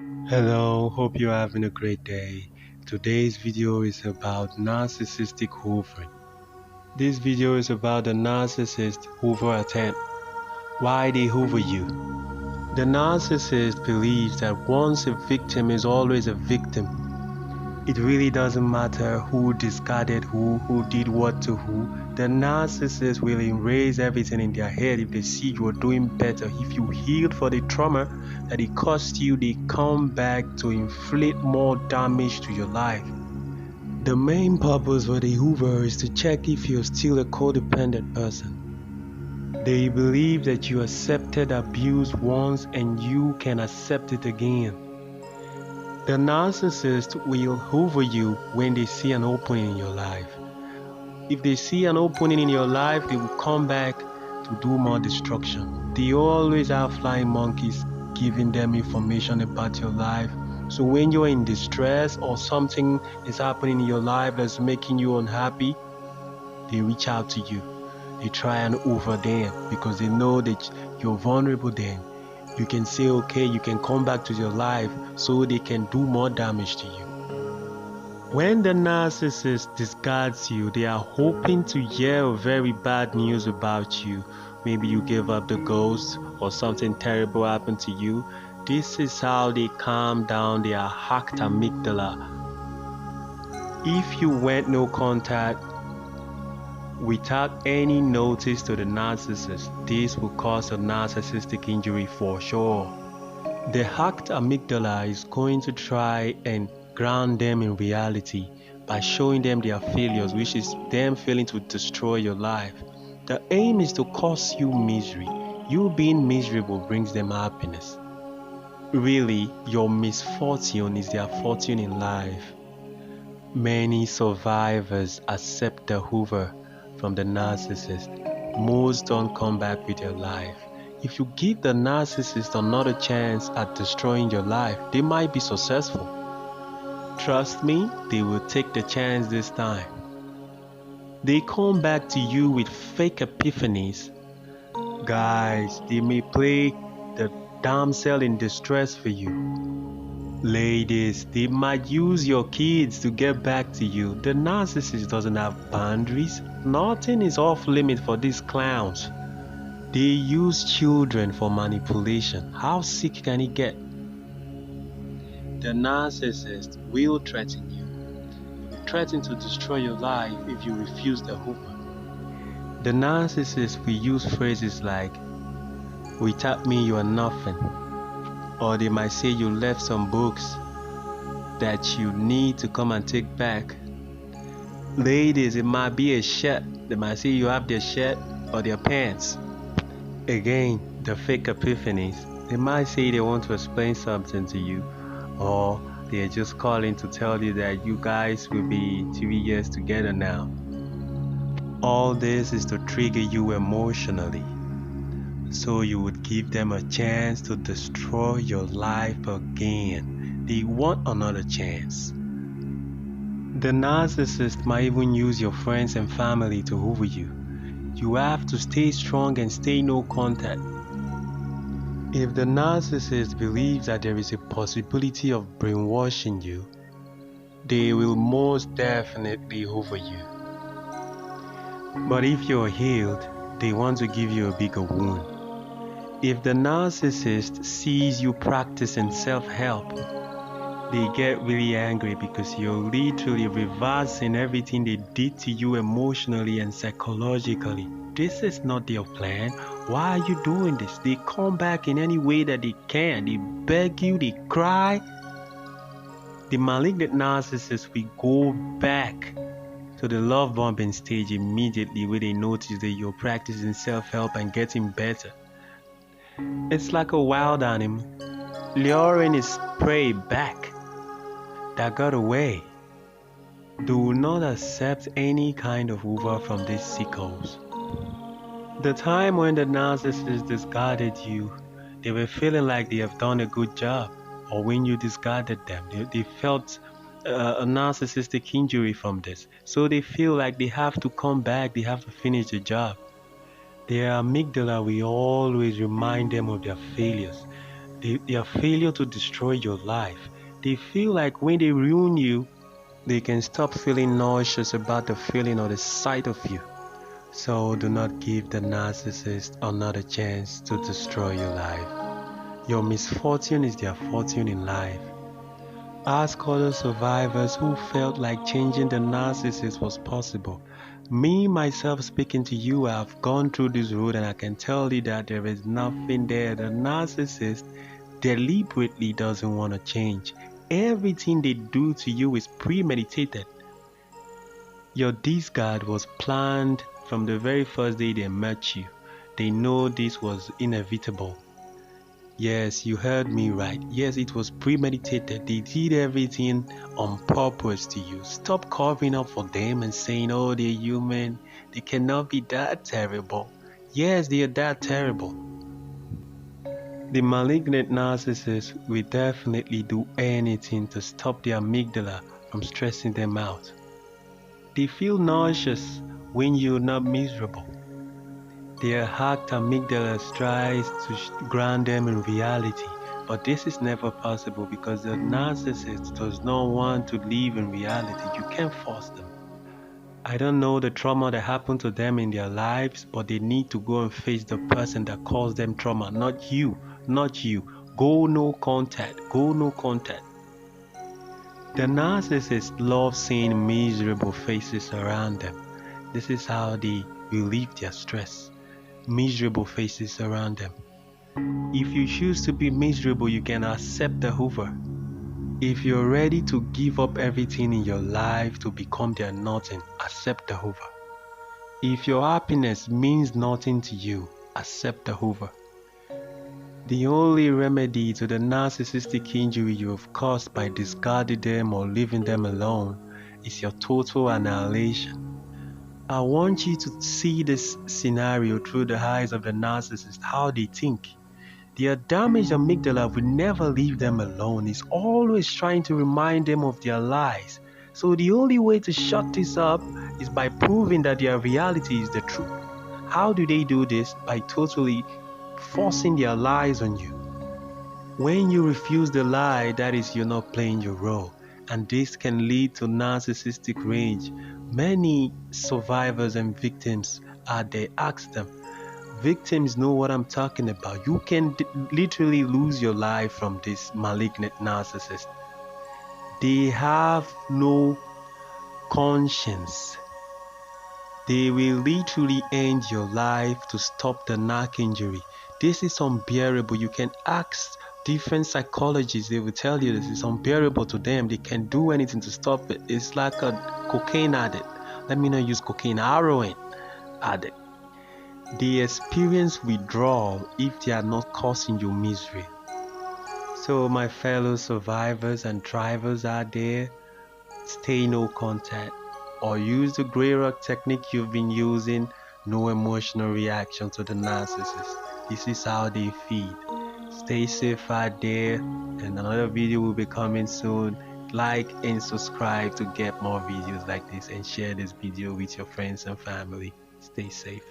Hello, hope you're having a great day. Today's video is about narcissistic hoovering. This video is about the narcissist hoover attempt. Why they hoover you. The narcissist believes that once a victim is always a victim. It really doesn't matter who discarded who did what to who. The narcissist will erase everything in their head if they see you are doing better. If you healed for the trauma that it cost you, they come back to inflict more damage to your life. The main purpose for the hoover is to check if you're still a codependent person. They believe that you accepted abuse once and you can accept it again. The narcissist will hoover you when they see an opening in your life. If they see an opening in your life, they will come back to do more destruction. They always have flying monkeys giving them information about your life. So when you're in distress or something is happening in your life that's making you unhappy, they reach out to you. They try and hoover them because they know that you're vulnerable then. You can say okay, you can come back to your life so they can do more damage to you. When the narcissist discards you, they are hoping to hear very bad news about you. Maybe you gave up the ghost or something terrible happened to you. This is how they calm down their hacked amygdala. If you went no contact without any notice to the narcissist, this will cause a narcissistic injury for sure. The hacked amygdala is going to try and ground them in reality by showing them their failures, which is them failing to destroy your life. The aim is to cause you misery. You being miserable brings them happiness. Really, your misfortune is their fortune in life. Many survivors accept the hoover from the narcissist. Most don't come back with their life. If you give the narcissist another chance at destroying your life, they might be successful. Trust me, they will take the chance this time. They come back to you with fake epiphanies. Guys, they may play the damsel in distress for you. Ladies, they might use your kids to get back to you. The narcissist doesn't have boundaries. Nothing is off limit for these clowns. They use children for manipulation. How sick can it get? The narcissist will threaten you. He will threaten to destroy your life if you refuse the hoover. The narcissist will use phrases like, "Without me you are nothing." Or they might say you left some books that you need to come and take back. Ladies, it might be a shirt. They might say you have their shirt or their pants. Again, the fake epiphanies. They might say they want to explain something to you, or they're just calling to tell you that you guys will be 3 years together now. All this is to trigger you emotionally, so you would give them a chance to destroy your life again. They want another chance. The narcissist might even use your friends and family to hoover you. You have to stay strong and stay no contact. If the narcissist believes that there is a possibility of brainwashing you, they will most definitely hoover you. But if you're healed, they want to give you a bigger wound. If the narcissist sees you practicing self-help, they get really angry because you're literally reversing everything they did to you emotionally and psychologically. This is not their plan. Why are you doing this? They come back in any way that they can. They beg you, they cry. The malignant narcissist will go back to the love bombing stage immediately when they notice that you're practicing self-help and getting better. It's like a wild animal luring its prey back that got away. Do not accept any kind of hoover from these sickos. The time when the narcissist discarded you, they were feeling like they have done a good job, or when you discarded them, they felt a narcissistic injury from this. So they feel like they have to come back, they have to finish the job. Their amygdala will always remind them of their failures. their failure to destroy your life. They feel like when they ruin you, they can stop feeling nauseous about the feeling or the sight of you. So do not give the narcissist another chance to destroy your life. Your misfortune is their fortune in life. Ask other survivors who felt like changing the narcissist was possible. Me, myself speaking to you, I've gone through this road and I can tell you that there is nothing there. The narcissist deliberately doesn't want to change. Everything they do to you is premeditated. Your discard was planned from the very first day they met you. They know this was inevitable. Yes, you heard me right. Yes, it was premeditated. They did everything on purpose to you. Stop covering up for them and saying, oh, they're human. They cannot be that terrible. Yes, they are that terrible. The malignant narcissist will definitely do anything to stop the amygdala from stressing them out. They feel nauseous when you're not miserable. Their hacked amygdala tries to ground them in reality, but this is never possible because the narcissist does not want to live in reality. You can't force them. I don't know the trauma that happened to them in their lives, but they need to go and face the person that caused them trauma, not you, not you. Go no contact, go no contact. The narcissist loves seeing miserable faces around them. This is how they relieve their stress. Miserable faces around them. If you choose to be miserable, you can accept the hoover. If you're ready to give up everything in your life to become their nothing, accept the hoover. If your happiness means nothing to you, accept the hoover. The only remedy to the narcissistic injury you have caused by discarding them or leaving them alone is your total annihilation. I want you to see this scenario through the eyes of the narcissist, how they think. Their damaged amygdala will never leave them alone. It's always trying to remind them of their lies. So the only way to shut this up is by proving that their reality is the truth. How do they do this? By totally forcing their lies on you. When you refuse the lie, that is, you're not playing your role. And this can lead to narcissistic rage. Many survivors and victims out there, ask them. Victims know what I'm talking about. You can literally lose your life from this malignant narcissist. They have no conscience. They will literally end your life to stop the narc injury. This is unbearable. You can ask different psychologists, they will tell you this is unbearable to them. They can't do anything to stop it. It's like a cocaine addict. Let me not use cocaine, heroin addict. They experience withdrawal if they are not causing you misery. So my fellow survivors and thrivers out there, stay no contact or use the gray rock technique you've been using. No emotional reaction to the narcissist. This is how they feed. Stay safe out there, and another video will be coming soon. Like and subscribe to get more videos like this, and share this video with your friends and family. Stay safe.